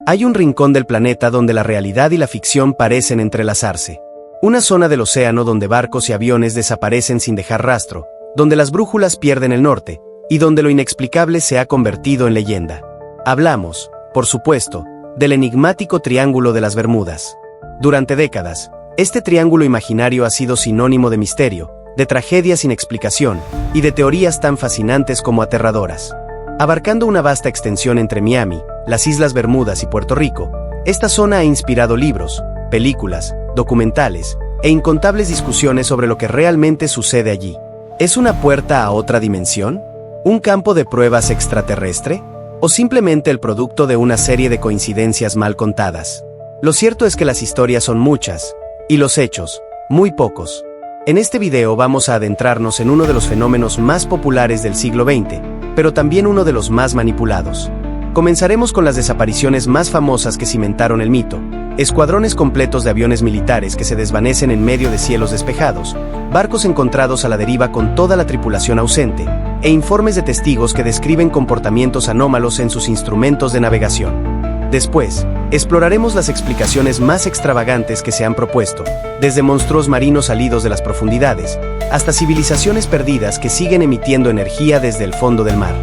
Hay un rincón del planeta donde la realidad y la ficción parecen entrelazarse. Una zona del océano donde barcos y aviones desaparecen sin dejar rastro, donde las brújulas pierden el norte, y donde lo inexplicable se ha convertido en leyenda. Hablamos, por supuesto, del enigmático Triángulo de las Bermudas. Durante décadas, este triángulo imaginario ha sido sinónimo de misterio, de tragedia sin explicación, y de teorías tan fascinantes como aterradoras. Abarcando una vasta extensión entre Miami, las Islas Bermudas y Puerto Rico, esta zona ha inspirado libros, películas, documentales, e incontables discusiones sobre lo que realmente sucede allí. ¿Es una puerta a otra dimensión? ¿Un campo de pruebas extraterrestre? ¿O simplemente el producto de una serie de coincidencias mal contadas? Lo cierto es que las historias son muchas, y los hechos, muy pocos. En este video vamos a adentrarnos en uno de los fenómenos más populares del siglo XX, pero también uno de los más manipulados. Comenzaremos con las desapariciones más famosas que cimentaron el mito: escuadrones completos de aviones militares que se desvanecen en medio de cielos despejados, barcos encontrados a la deriva con toda la tripulación ausente, e informes de testigos que describen comportamientos anómalos en sus instrumentos de navegación. Después, exploraremos las explicaciones más extravagantes que se han propuesto, desde monstruos marinos salidos de las profundidades, hasta civilizaciones perdidas que siguen emitiendo energía desde el fondo del mar.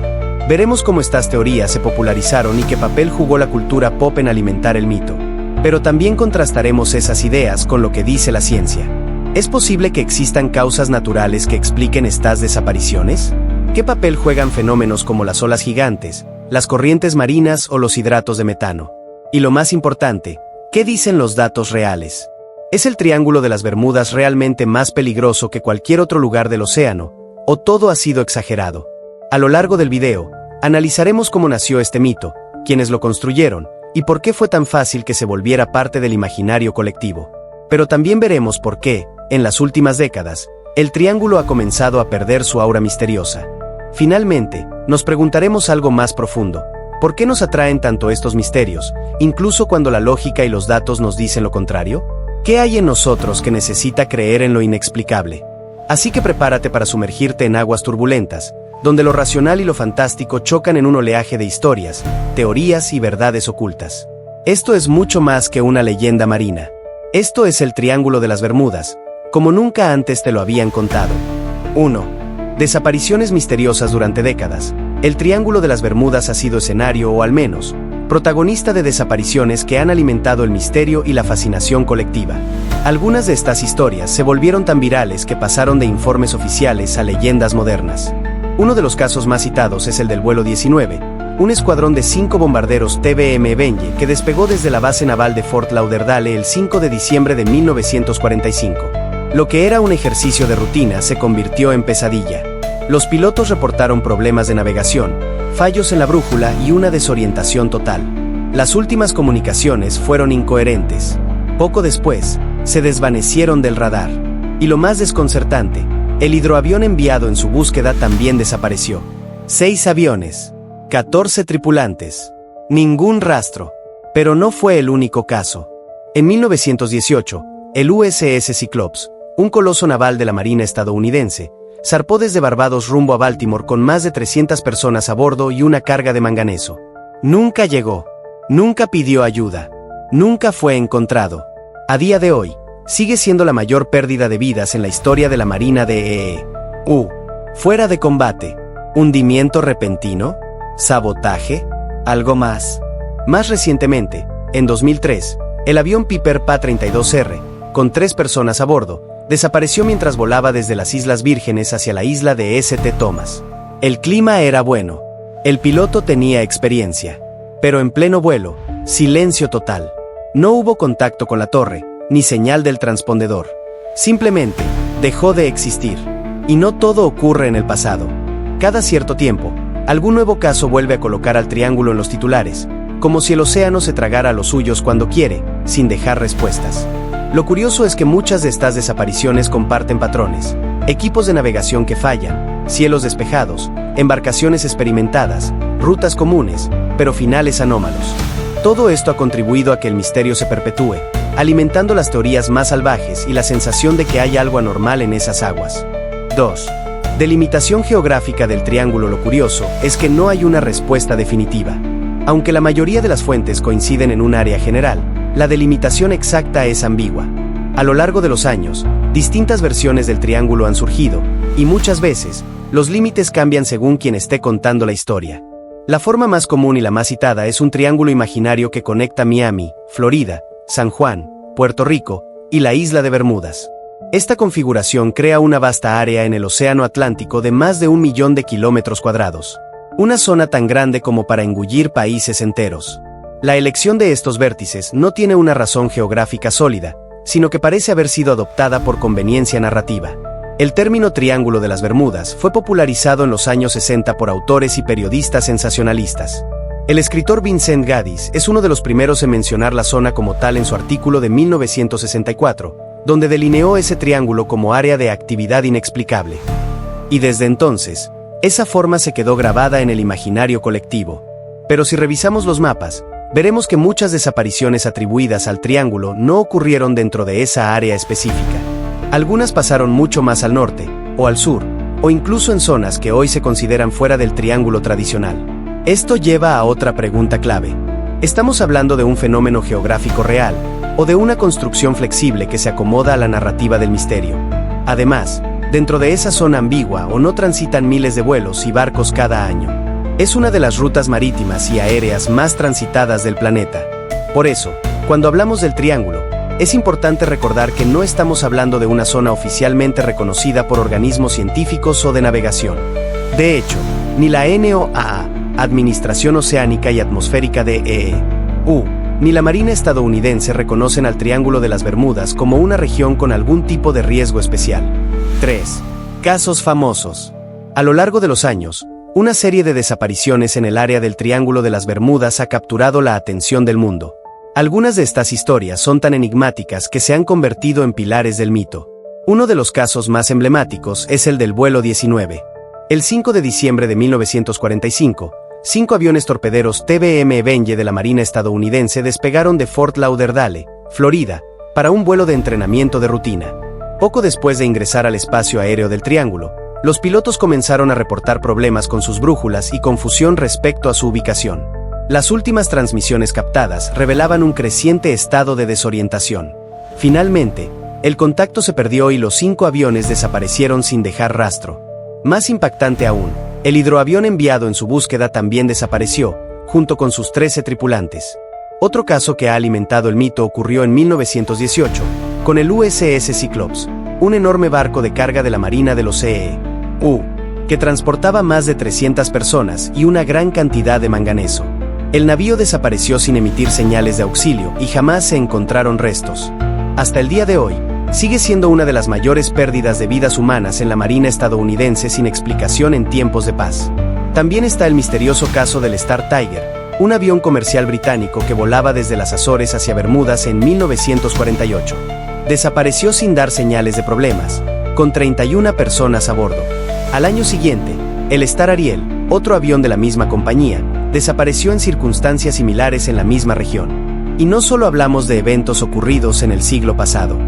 Veremos cómo estas teorías se popularizaron y qué papel jugó la cultura pop en alimentar el mito. Pero también contrastaremos esas ideas con lo que dice la ciencia. ¿Es posible que existan causas naturales que expliquen estas desapariciones? ¿Qué papel juegan fenómenos como las olas gigantes, las corrientes marinas o los hidratos de metano? Y lo más importante, ¿qué dicen los datos reales? ¿Es el Triángulo de las Bermudas realmente más peligroso que cualquier otro lugar del océano? ¿O todo ha sido exagerado? A lo largo del video, analizaremos cómo nació este mito, quiénes lo construyeron, y por qué fue tan fácil que se volviera parte del imaginario colectivo. Pero también veremos por qué, en las últimas décadas, el triángulo ha comenzado a perder su aura misteriosa. Finalmente, nos preguntaremos algo más profundo: ¿por qué nos atraen tanto estos misterios, incluso cuando la lógica y los datos nos dicen lo contrario? ¿Qué hay en nosotros que necesita creer en lo inexplicable? Así que prepárate para sumergirte en aguas turbulentas, donde lo racional y lo fantástico chocan en un oleaje de historias, teorías y verdades ocultas. Esto es mucho más que una leyenda marina. Esto es el Triángulo de las Bermudas, como nunca antes te lo habían contado. 1. Desapariciones misteriosas durante décadas. El Triángulo de las Bermudas ha sido escenario, o al menos, protagonista de desapariciones que han alimentado el misterio y la fascinación colectiva. Algunas de estas historias se volvieron tan virales que pasaron de informes oficiales a leyendas modernas. Uno de los casos más citados es el del vuelo 19, un escuadrón de 5 bombarderos TBM Benje que despegó desde la base naval de Fort Lauderdale el 5 de diciembre de 1945. Lo que era un ejercicio de rutina se convirtió en pesadilla. Los pilotos reportaron problemas de navegación, fallos en la brújula y una desorientación total. Las últimas comunicaciones fueron incoherentes. Poco después, se desvanecieron del radar. Y lo más desconcertante, el hidroavión enviado en su búsqueda también desapareció. 6 aviones, 14 tripulantes, ningún rastro. Pero no fue el único caso. En 1918, el USS Cyclops, un coloso naval de la Marina estadounidense, zarpó desde Barbados rumbo a Baltimore con más de 300 personas a bordo y una carga de manganeso. Nunca llegó, nunca pidió ayuda, nunca fue encontrado. A día de hoy, sigue siendo la mayor pérdida de vidas en la historia de la Marina de fuera de combate. ¿Hundimiento repentino? ¿Sabotaje? ¿Algo más? Más recientemente, en 2003, el avión Piper PA-32R, con 3 personas a bordo, desapareció mientras volaba desde las Islas Vírgenes hacia la isla de St. Thomas. El clima era bueno. El piloto tenía experiencia. Pero en pleno vuelo, silencio total. No hubo contacto con la torre, ni señal del transpondedor. Simplemente, dejó de existir. Y no todo ocurre en el pasado. Cada cierto tiempo, algún nuevo caso vuelve a colocar al triángulo en los titulares, como si el océano se tragara a los suyos cuando quiere, sin dejar respuestas. Lo curioso es que muchas de estas desapariciones comparten patrones: equipos de navegación que fallan, cielos despejados, embarcaciones experimentadas, rutas comunes, pero finales anómalos. Todo esto ha contribuido a que el misterio se perpetúe, alimentando las teorías más salvajes y la sensación de que hay algo anormal en esas aguas. 2. Delimitación geográfica del triángulo. Lo curioso es que no hay una respuesta definitiva. Aunque la mayoría de las fuentes coinciden en un área general, la delimitación exacta es ambigua. A lo largo de los años, distintas versiones del triángulo han surgido, y muchas veces, los límites cambian según quien esté contando la historia. La forma más común y la más citada es un triángulo imaginario que conecta Miami, Florida, San Juan, Puerto Rico y la isla de Bermudas. Esta configuración crea una vasta área en el Océano Atlántico de más de 1 millón de kilómetros cuadrados. Una zona tan grande como para engullir países enteros. La elección de estos vértices no tiene una razón geográfica sólida, sino que parece haber sido adoptada por conveniencia narrativa. El término Triángulo de las Bermudas fue popularizado en los años 60 por autores y periodistas sensacionalistas. El escritor Vincent Gaddis es uno de los primeros en mencionar la zona como tal en su artículo de 1964, donde delineó ese triángulo como área de actividad inexplicable. Y desde entonces, esa forma se quedó grabada en el imaginario colectivo. Pero si revisamos los mapas, veremos que muchas desapariciones atribuidas al triángulo no ocurrieron dentro de esa área específica. Algunas pasaron mucho más al norte, o al sur, o incluso en zonas que hoy se consideran fuera del triángulo tradicional. Esto lleva a otra pregunta clave. ¿Estamos hablando de un fenómeno geográfico real, o de una construcción flexible que se acomoda a la narrativa del misterio? Además, dentro de esa zona ambigua o no transitan miles de vuelos y barcos cada año. Es una de las rutas marítimas y aéreas más transitadas del planeta. Por eso, cuando hablamos del triángulo, es importante recordar que no estamos hablando de una zona oficialmente reconocida por organismos científicos o de navegación. De hecho, ni la NOAA, Administración Oceánica y Atmosférica de EU, ni la Marina estadounidense reconocen al Triángulo de las Bermudas como una región con algún tipo de riesgo especial. 3. Casos famosos. A lo largo de los años, una serie de desapariciones en el área del Triángulo de las Bermudas ha capturado la atención del mundo. Algunas de estas historias son tan enigmáticas que se han convertido en pilares del mito. Uno de los casos más emblemáticos es el del vuelo 19. El 5 de diciembre de 1945, 5 aviones torpederos TBM Benje de la Marina estadounidense despegaron de Fort Lauderdale, Florida, para un vuelo de entrenamiento de rutina. Poco después de ingresar al espacio aéreo del Triángulo, los pilotos comenzaron a reportar problemas con sus brújulas y confusión respecto a su ubicación. Las últimas transmisiones captadas revelaban un creciente estado de desorientación. Finalmente, el contacto se perdió y los 5 aviones desaparecieron sin dejar rastro. Más impactante aún, el hidroavión enviado en su búsqueda también desapareció, junto con sus 13 tripulantes. Otro caso que ha alimentado el mito ocurrió en 1918, con el USS Cyclops, un enorme barco de carga de la Marina de los EU, que transportaba más de 300 personas y una gran cantidad de manganeso. El navío desapareció sin emitir señales de auxilio y jamás se encontraron restos. Hasta el día de hoy, sigue siendo una de las mayores pérdidas de vidas humanas en la Marina estadounidense sin explicación en tiempos de paz. También está el misterioso caso del Star Tiger, un avión comercial británico que volaba desde las Azores hacia Bermudas en 1948. Desapareció sin dar señales de problemas, con 31 personas a bordo. Al año siguiente, el Star Ariel, otro avión de la misma compañía, desapareció en circunstancias similares en la misma región. Y no solo hablamos de eventos ocurridos en el siglo pasado.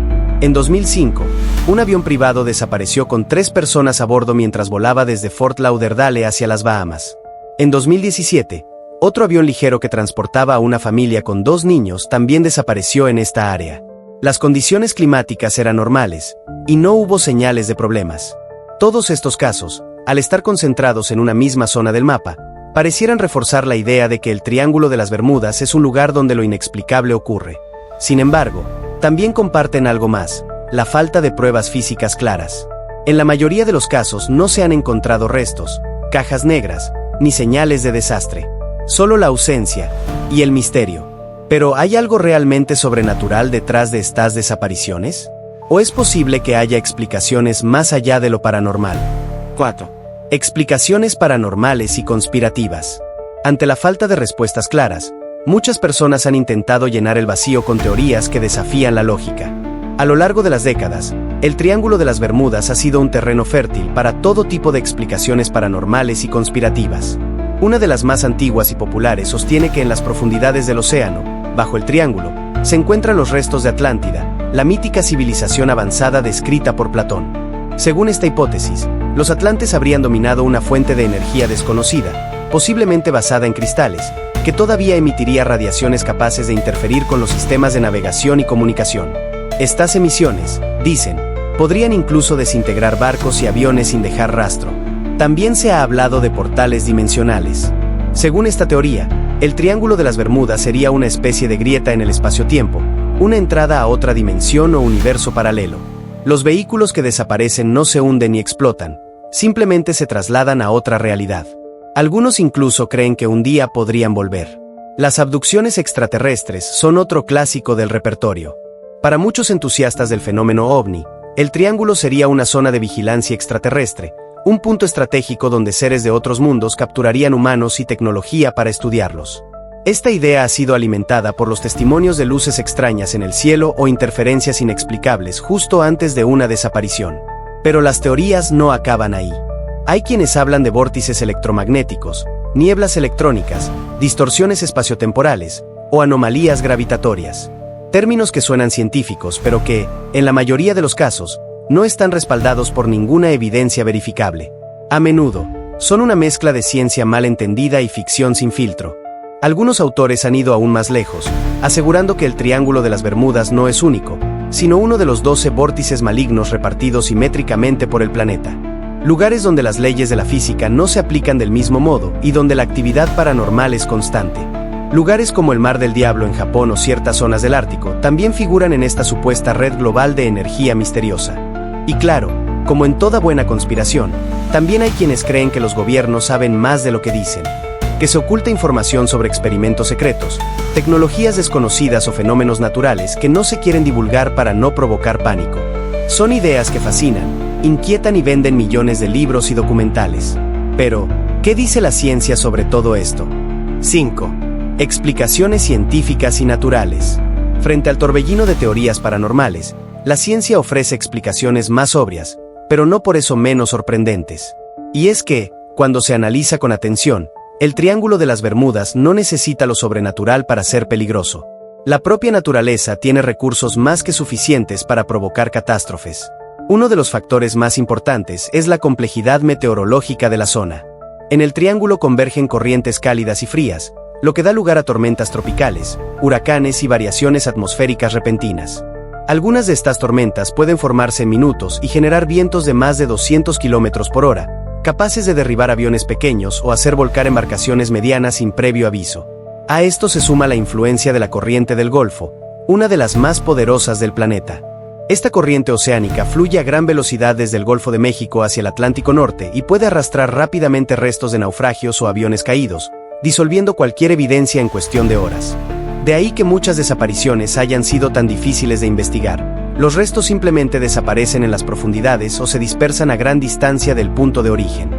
En 2005, un avión privado desapareció con 3 personas a bordo mientras volaba desde Fort Lauderdale hacia las Bahamas. En 2017, otro avión ligero que transportaba a una familia con 2 niños también desapareció en esta área. Las condiciones climáticas eran normales, y no hubo señales de problemas. Todos estos casos, al estar concentrados en una misma zona del mapa, parecieran reforzar la idea de que el Triángulo de las Bermudas es un lugar donde lo inexplicable ocurre. Sin embargo, también comparten algo más, la falta de pruebas físicas claras. En la mayoría de los casos no se han encontrado restos, cajas negras, ni señales de desastre. Solo la ausencia y el misterio. ¿Pero hay algo realmente sobrenatural detrás de estas desapariciones? ¿O es posible que haya explicaciones más allá de lo paranormal? 4. Explicaciones paranormales y conspirativas. Ante la falta de respuestas claras, muchas personas han intentado llenar el vacío con teorías que desafían la lógica. A lo largo de las décadas, el Triángulo de las Bermudas ha sido un terreno fértil para todo tipo de explicaciones paranormales y conspirativas. Una de las más antiguas y populares sostiene que en las profundidades del océano, bajo el Triángulo, se encuentran los restos de Atlántida, la mítica civilización avanzada descrita por Platón. Según esta hipótesis, los atlantes habrían dominado una fuente de energía desconocida, posiblemente basada en cristales, que todavía emitiría radiaciones capaces de interferir con los sistemas de navegación y comunicación. Estas emisiones, dicen, podrían incluso desintegrar barcos y aviones sin dejar rastro. También se ha hablado de portales dimensionales. Según esta teoría, el Triángulo de las Bermudas sería una especie de grieta en el espacio-tiempo, una entrada a otra dimensión o universo paralelo. Los vehículos que desaparecen no se hunden ni explotan, simplemente se trasladan a otra realidad. Algunos incluso creen que un día podrían volver. Las abducciones extraterrestres son otro clásico del repertorio. Para muchos entusiastas del fenómeno ovni, el Triángulo sería una zona de vigilancia extraterrestre, un punto estratégico donde seres de otros mundos capturarían humanos y tecnología para estudiarlos. Esta idea ha sido alimentada por los testimonios de luces extrañas en el cielo o interferencias inexplicables justo antes de una desaparición. Pero las teorías no acaban ahí. Hay quienes hablan de vórtices electromagnéticos, nieblas electrónicas, distorsiones espaciotemporales o anomalías gravitatorias. Términos que suenan científicos, pero que, en la mayoría de los casos, no están respaldados por ninguna evidencia verificable. A menudo, son una mezcla de ciencia mal entendida y ficción sin filtro. Algunos autores han ido aún más lejos, asegurando que el Triángulo de las Bermudas no es único, sino uno de los 12 vórtices malignos repartidos simétricamente por el planeta. Lugares donde las leyes de la física no se aplican del mismo modo y donde la actividad paranormal es constante. Lugares como el Mar del Diablo en Japón o ciertas zonas del Ártico también figuran en esta supuesta red global de energía misteriosa. Y claro, como en toda buena conspiración, también hay quienes creen que los gobiernos saben más de lo que dicen, que se oculta información sobre experimentos secretos, tecnologías desconocidas o fenómenos naturales que no se quieren divulgar para no provocar pánico. Son ideas que fascinan, inquietan y venden millones de libros y documentales. Pero, ¿qué dice la ciencia sobre todo esto? 5. Explicaciones científicas y naturales. Frente al torbellino de teorías paranormales, la ciencia ofrece explicaciones más sobrias, pero no por eso menos sorprendentes. Y es que, cuando se analiza con atención, el Triángulo de las Bermudas no necesita lo sobrenatural para ser peligroso. La propia naturaleza tiene recursos más que suficientes para provocar catástrofes. Uno de los factores más importantes es la complejidad meteorológica de la zona. En el Triángulo convergen corrientes cálidas y frías, lo que da lugar a tormentas tropicales, huracanes y variaciones atmosféricas repentinas. Algunas de estas tormentas pueden formarse en minutos y generar vientos de más de 200 km por hora, capaces de derribar aviones pequeños o hacer volcar embarcaciones medianas sin previo aviso. A esto se suma la influencia de la corriente del Golfo, una de las más poderosas del planeta. Esta corriente oceánica fluye a gran velocidad desde el Golfo de México hacia el Atlántico Norte y puede arrastrar rápidamente restos de naufragios o aviones caídos, disolviendo cualquier evidencia en cuestión de horas. De ahí que muchas desapariciones hayan sido tan difíciles de investigar. Los restos simplemente desaparecen en las profundidades o se dispersan a gran distancia del punto de origen.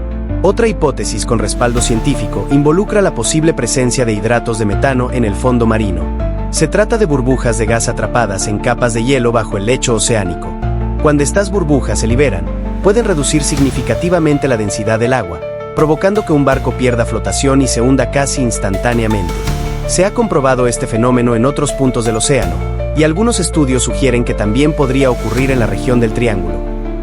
Otra hipótesis con respaldo científico involucra la posible presencia de hidratos de metano en el fondo marino. Se trata de burbujas de gas atrapadas en capas de hielo bajo el lecho oceánico. Cuando estas burbujas se liberan, pueden reducir significativamente la densidad del agua, provocando que un barco pierda flotación y se hunda casi instantáneamente. Se ha comprobado este fenómeno en otros puntos del océano, y algunos estudios sugieren que también podría ocurrir en la región del Triángulo.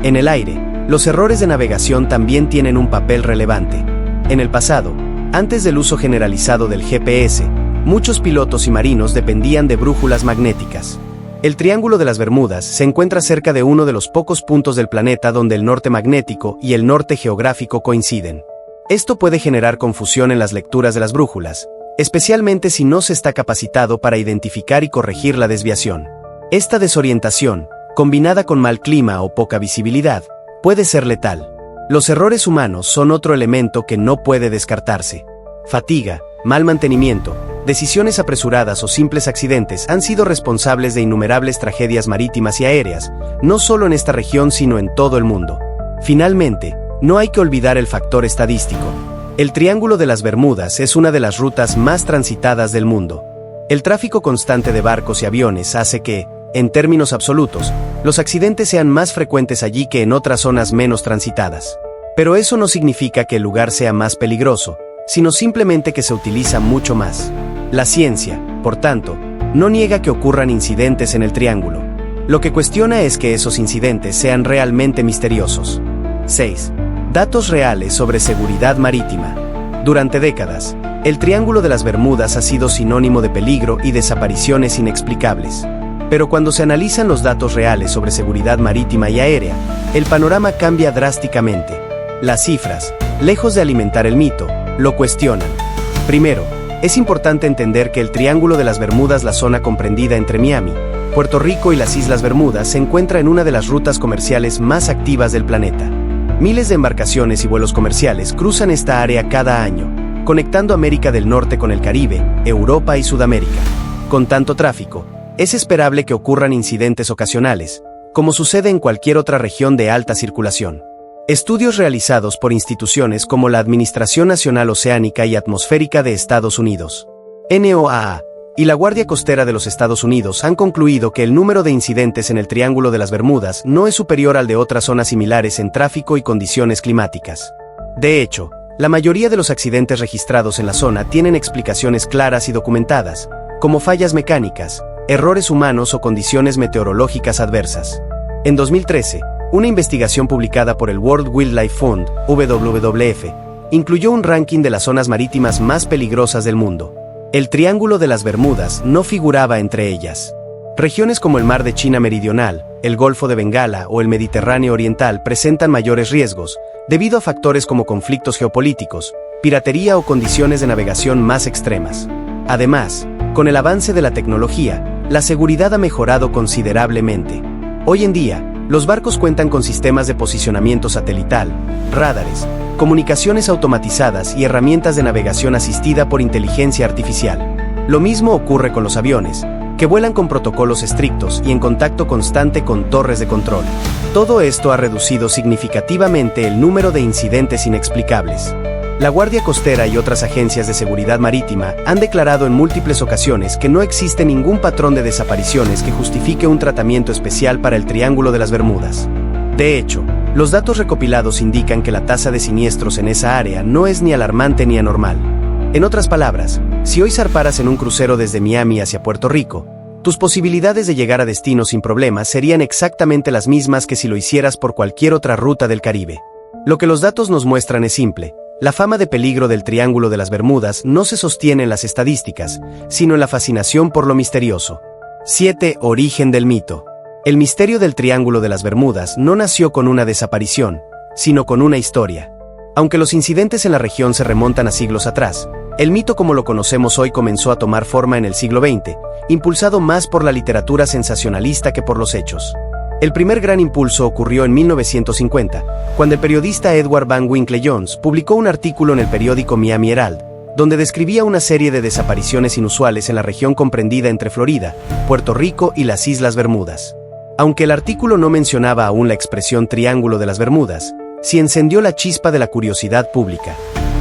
En el aire, los errores de navegación también tienen un papel relevante. En el pasado, antes del uso generalizado del GPS, muchos pilotos y marinos dependían de brújulas magnéticas. El Triángulo de las Bermudas se encuentra cerca de uno de los pocos puntos del planeta donde el norte magnético y el norte geográfico coinciden. Esto puede generar confusión en las lecturas de las brújulas, especialmente si no se está capacitado para identificar y corregir la desviación. Esta desorientación, combinada con mal clima o poca visibilidad, puede ser letal. Los errores humanos son otro elemento que no puede descartarse. Fatiga, mal mantenimiento, decisiones apresuradas o simples accidentes han sido responsables de innumerables tragedias marítimas y aéreas, no solo en esta región sino en todo el mundo. Finalmente, no hay que olvidar el factor estadístico. El Triángulo de las Bermudas es una de las rutas más transitadas del mundo. El tráfico constante de barcos y aviones hace que, en términos absolutos, los accidentes sean más frecuentes allí que en otras zonas menos transitadas. Pero eso no significa que el lugar sea más peligroso, sino simplemente que se utiliza mucho más. La ciencia, por tanto, no niega que ocurran incidentes en el Triángulo. Lo que cuestiona es que esos incidentes sean realmente misteriosos. 6. Datos reales sobre seguridad marítima. Durante décadas, el Triángulo de las Bermudas ha sido sinónimo de peligro y desapariciones inexplicables. Pero cuando se analizan los datos reales sobre seguridad marítima y aérea, el panorama cambia drásticamente. Las cifras, lejos de alimentar el mito, lo cuestionan. Primero, es importante entender que el Triángulo de las Bermudas, la zona comprendida entre Miami, Puerto Rico y las Islas Bermudas, se encuentra en una de las rutas comerciales más activas del planeta. Miles de embarcaciones y vuelos comerciales cruzan esta área cada año, conectando América del Norte con el Caribe, Europa y Sudamérica. Con tanto tráfico, es esperable que ocurran incidentes ocasionales, como sucede en cualquier otra región de alta circulación. Estudios realizados por instituciones como la Administración Nacional Oceánica y Atmosférica de Estados Unidos, NOAA, y la Guardia Costera de los Estados Unidos han concluido que el número de incidentes en el Triángulo de las Bermudas no es superior al de otras zonas similares en tráfico y condiciones climáticas. De hecho, la mayoría de los accidentes registrados en la zona tienen explicaciones claras y documentadas, como fallas mecánicas, errores humanos o condiciones meteorológicas adversas. En 2013, una investigación publicada por el World Wildlife Fund, WWF, incluyó un ranking de las zonas marítimas más peligrosas del mundo. El Triángulo de las Bermudas no figuraba entre ellas. Regiones como el Mar de China Meridional, el Golfo de Bengala o el Mediterráneo Oriental presentan mayores riesgos, debido a factores como conflictos geopolíticos, piratería o condiciones de navegación más extremas. Además, con el avance de la tecnología, la seguridad ha mejorado considerablemente. Hoy en día, los barcos cuentan con sistemas de posicionamiento satelital, radares, comunicaciones automatizadas y herramientas de navegación asistida por inteligencia artificial. Lo mismo ocurre con los aviones, que vuelan con protocolos estrictos y en contacto constante con torres de control. Todo esto ha reducido significativamente el número de incidentes inexplicables. La Guardia Costera y otras agencias de seguridad marítima han declarado en múltiples ocasiones que no existe ningún patrón de desapariciones que justifique un tratamiento especial para el Triángulo de las Bermudas. De hecho, los datos recopilados indican que la tasa de siniestros en esa área no es ni alarmante ni anormal. En otras palabras, si hoy zarparas en un crucero desde Miami hacia Puerto Rico, tus posibilidades de llegar a destino sin problemas serían exactamente las mismas que si lo hicieras por cualquier otra ruta del Caribe. Lo que los datos nos muestran es simple. La fama de peligro del Triángulo de las Bermudas no se sostiene en las estadísticas, sino en la fascinación por lo misterioso. 7. Origen del mito. El misterio del Triángulo de las Bermudas no nació con una desaparición, sino con una historia. Aunque los incidentes en la región se remontan a siglos atrás, el mito como lo conocemos hoy comenzó a tomar forma en el siglo XX, impulsado más por la literatura sensacionalista que por los hechos. El primer gran impulso ocurrió en 1950, cuando el periodista Edward Van Winkle Jones publicó un artículo en el periódico Miami Herald, donde describía una serie de desapariciones inusuales en la región comprendida entre Florida, Puerto Rico y las Islas Bermudas. Aunque el artículo no mencionaba aún la expresión Triángulo de las Bermudas, sí encendió la chispa de la curiosidad pública.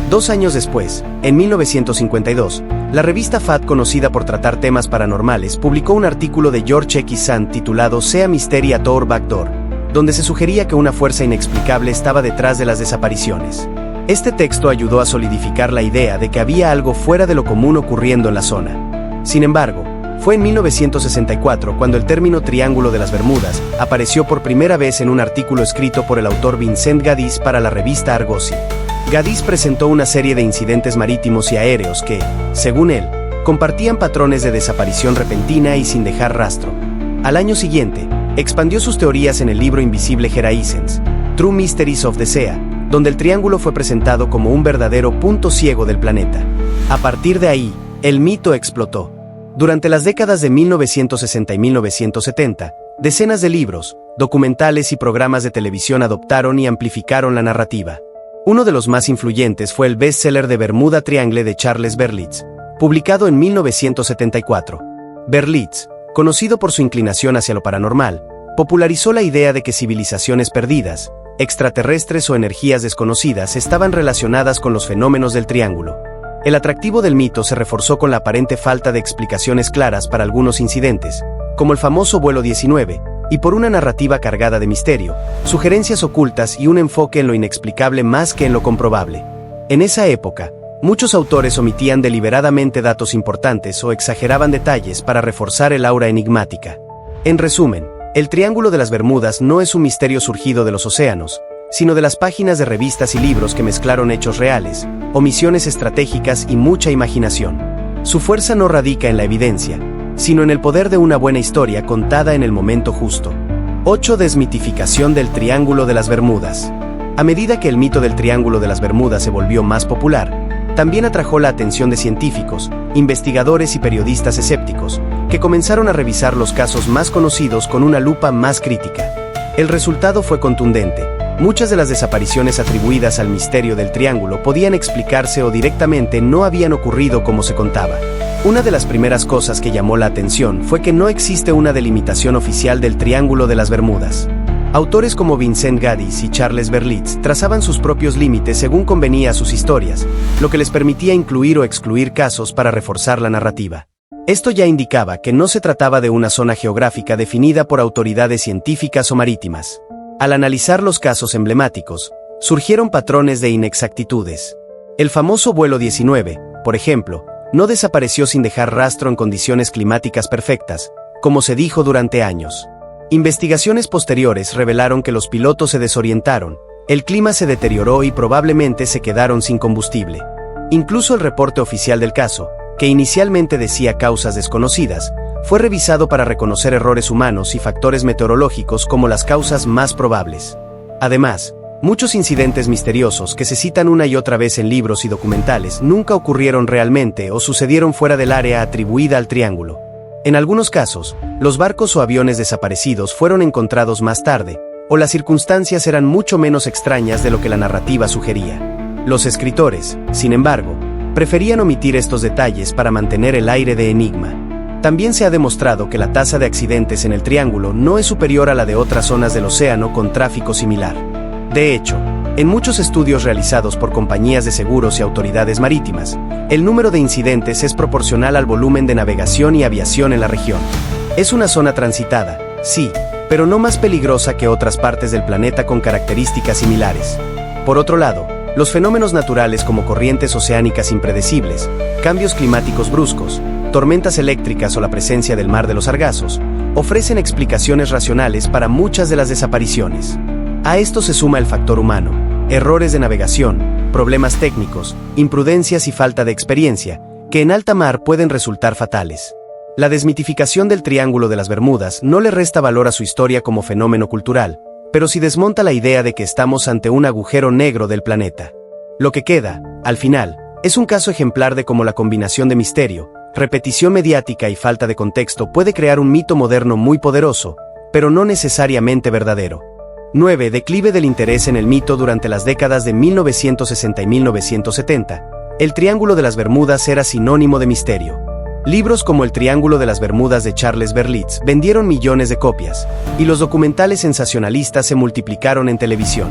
2 años después, en 1952, la revista FAT, conocida por tratar temas paranormales, publicó un artículo de George X. Sand titulado Sea Mystery at Our Back Door, donde se sugería que una fuerza inexplicable estaba detrás de las desapariciones. Este texto ayudó a solidificar la idea de que había algo fuera de lo común ocurriendo en la zona. Sin embargo, fue en 1964 cuando el término Triángulo de las Bermudas apareció por primera vez en un artículo escrito por el autor Vincent Gaddis para la revista Argosy. Gaddis presentó una serie de incidentes marítimos y aéreos que, según él, compartían patrones de desaparición repentina y sin dejar rastro. Al año siguiente, expandió sus teorías en el libro invisible Horizons, True Mysteries of the Sea, donde el triángulo fue presentado como un verdadero punto ciego del planeta. A partir de ahí, el mito explotó. Durante las décadas de 1960 y 1970, decenas de libros, documentales y programas de televisión adoptaron y amplificaron la narrativa. Uno de los más influyentes fue el bestseller de Bermuda Triangle de Charles Berlitz, publicado en 1974. Berlitz, conocido por su inclinación hacia lo paranormal, popularizó la idea de que civilizaciones perdidas, extraterrestres o energías desconocidas estaban relacionadas con los fenómenos del triángulo. El atractivo del mito se reforzó con la aparente falta de explicaciones claras para algunos incidentes, como el famoso vuelo 19, y por una narrativa cargada de misterio, sugerencias ocultas y un enfoque en lo inexplicable más que en lo comprobable. En esa época, muchos autores omitían deliberadamente datos importantes o exageraban detalles para reforzar el aura enigmática. En resumen, el Triángulo de las Bermudas no es un misterio surgido de los océanos, sino de las páginas de revistas y libros que mezclaron hechos reales, omisiones estratégicas y mucha imaginación. Su fuerza no radica en la evidencia, sino en el poder de una buena historia contada en el momento justo. 8. Desmitificación del Triángulo de las Bermudas. A medida que el mito del Triángulo de las Bermudas se volvió más popular, también atrajo la atención de científicos, investigadores y periodistas escépticos, que comenzaron a revisar los casos más conocidos con una lupa más crítica. El resultado fue contundente. Muchas de las desapariciones atribuidas al misterio del Triángulo podían explicarse o directamente no habían ocurrido como se contaba. Una de las primeras cosas que llamó la atención fue que no existe una delimitación oficial del Triángulo de las Bermudas. Autores como Vincent Gaddis y Charles Berlitz trazaban sus propios límites según convenía a sus historias, lo que les permitía incluir o excluir casos para reforzar la narrativa. Esto ya indicaba que no se trataba de una zona geográfica definida por autoridades científicas o marítimas. Al analizar los casos emblemáticos, surgieron patrones de inexactitudes. El famoso vuelo 19, por ejemplo, no desapareció sin dejar rastro en condiciones climáticas perfectas, como se dijo durante años. Investigaciones posteriores revelaron que los pilotos se desorientaron, el clima se deterioró y probablemente se quedaron sin combustible. Incluso el reporte oficial del caso, que inicialmente decía causas desconocidas, fue revisado para reconocer errores humanos y factores meteorológicos como las causas más probables. Además, muchos incidentes misteriosos que se citan una y otra vez en libros y documentales nunca ocurrieron realmente o sucedieron fuera del área atribuida al Triángulo. En algunos casos, los barcos o aviones desaparecidos fueron encontrados más tarde, o las circunstancias eran mucho menos extrañas de lo que la narrativa sugería. Los escritores, sin embargo, preferían omitir estos detalles para mantener el aire de enigma. También se ha demostrado que la tasa de accidentes en el Triángulo no es superior a la de otras zonas del océano con tráfico similar. De hecho, en muchos estudios realizados por compañías de seguros y autoridades marítimas, el número de incidentes es proporcional al volumen de navegación y aviación en la región. Es una zona transitada, sí, pero no más peligrosa que otras partes del planeta con características similares. Por otro lado, los fenómenos naturales como corrientes oceánicas impredecibles, cambios climáticos bruscos, tormentas eléctricas o la presencia del mar de los sargazos, ofrecen explicaciones racionales para muchas de las desapariciones. A esto se suma el factor humano, errores de navegación, problemas técnicos, imprudencias y falta de experiencia, que en alta mar pueden resultar fatales. La desmitificación del Triángulo de las Bermudas no le resta valor a su historia como fenómeno cultural, pero sí desmonta la idea de que estamos ante un agujero negro del planeta. Lo que queda, al final, es un caso ejemplar de cómo la combinación de misterio, repetición mediática y falta de contexto puede crear un mito moderno muy poderoso, pero no necesariamente verdadero. 9. Declive del interés en el mito. Durante las décadas de 1960 y 1970, el Triángulo de las Bermudas era sinónimo de misterio. Libros como El Triángulo de las Bermudas de Charles Berlitz vendieron millones de copias, y los documentales sensacionalistas se multiplicaron en televisión.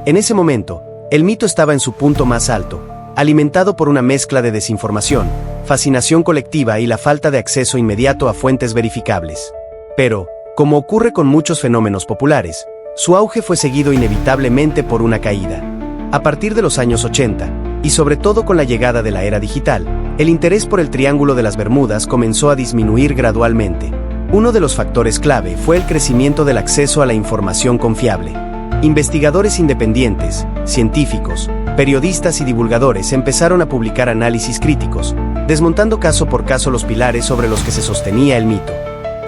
En ese momento, el mito estaba en su punto más alto, alimentado por una mezcla de desinformación, fascinación colectiva y la falta de acceso inmediato a fuentes verificables. Pero, como ocurre con muchos fenómenos populares, su auge fue seguido inevitablemente por una caída. A partir de los años 80, y sobre todo con la llegada de la era digital, el interés por el Triángulo de las Bermudas comenzó a disminuir gradualmente. Uno de los factores clave fue el crecimiento del acceso a la información confiable. Investigadores independientes, científicos, periodistas y divulgadores empezaron a publicar análisis críticos, desmontando caso por caso los pilares sobre los que se sostenía el mito.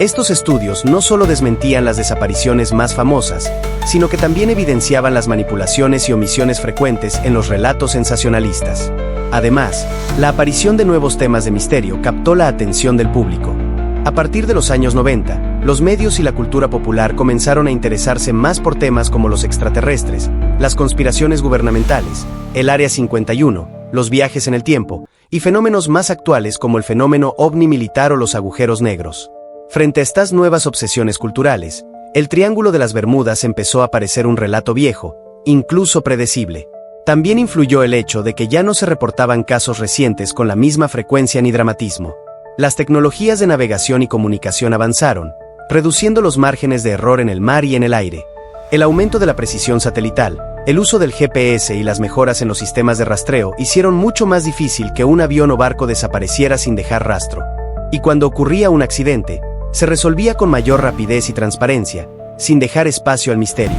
Estos estudios no solo desmentían las desapariciones más famosas, sino que también evidenciaban las manipulaciones y omisiones frecuentes en los relatos sensacionalistas. Además, la aparición de nuevos temas de misterio captó la atención del público. A partir de los años 90, los medios y la cultura popular comenzaron a interesarse más por temas como los extraterrestres, las conspiraciones gubernamentales, el Área 51, los viajes en el tiempo, y fenómenos más actuales como el fenómeno ovni militar o los agujeros negros. Frente a estas nuevas obsesiones culturales, el Triángulo de las Bermudas empezó a parecer un relato viejo, incluso predecible. También influyó el hecho de que ya no se reportaban casos recientes con la misma frecuencia ni dramatismo. Las tecnologías de navegación y comunicación avanzaron, reduciendo los márgenes de error en el mar y en el aire. El aumento de la precisión satelital, el uso del GPS y las mejoras en los sistemas de rastreo hicieron mucho más difícil que un avión o barco desapareciera sin dejar rastro. Y cuando ocurría un accidente, se resolvía con mayor rapidez y transparencia, sin dejar espacio al misterio.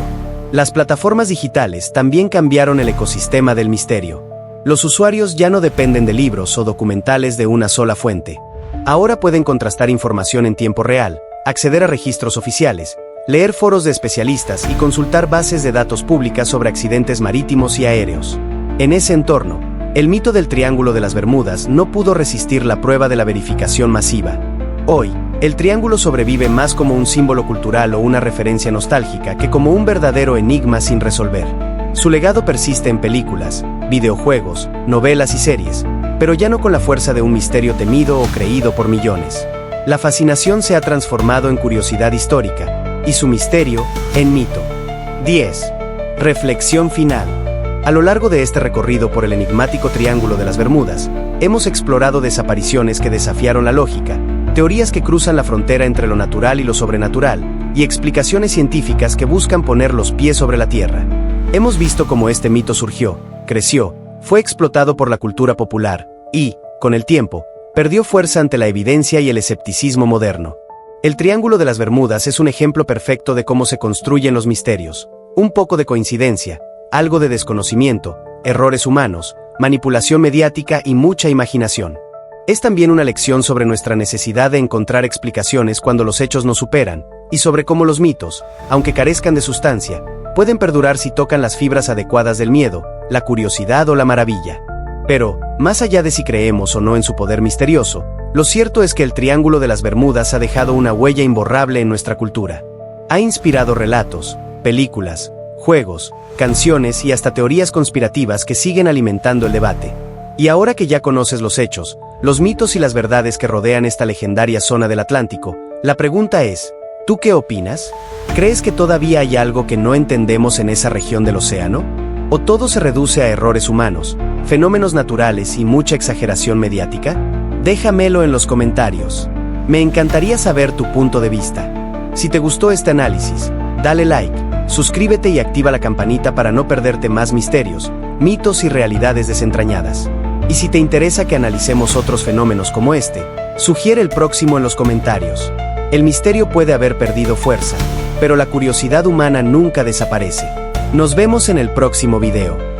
Las plataformas digitales también cambiaron el ecosistema del misterio. Los usuarios ya no dependen de libros o documentales de una sola fuente. Ahora pueden contrastar información en tiempo real, acceder a registros oficiales, leer foros de especialistas y consultar bases de datos públicas sobre accidentes marítimos y aéreos. En ese entorno, el mito del Triángulo de las Bermudas no pudo resistir la prueba de la verificación masiva. Hoy, el triángulo sobrevive más como un símbolo cultural o una referencia nostálgica que como un verdadero enigma sin resolver. Su legado persiste en películas, videojuegos, novelas y series, pero ya no con la fuerza de un misterio temido o creído por millones. La fascinación se ha transformado en curiosidad histórica, y su misterio, en mito. 10. Reflexión final. A lo largo de este recorrido por el enigmático Triángulo de las Bermudas, hemos explorado desapariciones que desafiaron la lógica, teorías que cruzan la frontera entre lo natural y lo sobrenatural, y explicaciones científicas que buscan poner los pies sobre la tierra. Hemos visto cómo este mito surgió, creció, fue explotado por la cultura popular, y, con el tiempo, perdió fuerza ante la evidencia y el escepticismo moderno. El Triángulo de las Bermudas es un ejemplo perfecto de cómo se construyen los misterios. Un poco de coincidencia, algo de desconocimiento, errores humanos, manipulación mediática y mucha imaginación. Es también una lección sobre nuestra necesidad de encontrar explicaciones cuando los hechos nos superan, y sobre cómo los mitos, aunque carezcan de sustancia, pueden perdurar si tocan las fibras adecuadas del miedo, la curiosidad o la maravilla. Pero, más allá de si creemos o no en su poder misterioso, lo cierto es que el Triángulo de las Bermudas ha dejado una huella imborrable en nuestra cultura. Ha inspirado relatos, películas, juegos, canciones y hasta teorías conspirativas que siguen alimentando el debate. Y ahora que ya conoces los hechos, los mitos y las verdades que rodean esta legendaria zona del Atlántico, la pregunta es, ¿tú qué opinas? ¿Crees que todavía hay algo que no entendemos en esa región del océano? ¿O todo se reduce a errores humanos, fenómenos naturales y mucha exageración mediática? Déjamelo en los comentarios. Me encantaría saber tu punto de vista. Si te gustó este análisis, dale like, suscríbete y activa la campanita para no perderte más misterios, mitos y realidades desentrañadas. Y si te interesa que analicemos otros fenómenos como este, sugiere el próximo en los comentarios. El misterio puede haber perdido fuerza, pero la curiosidad humana nunca desaparece. Nos vemos en el próximo video.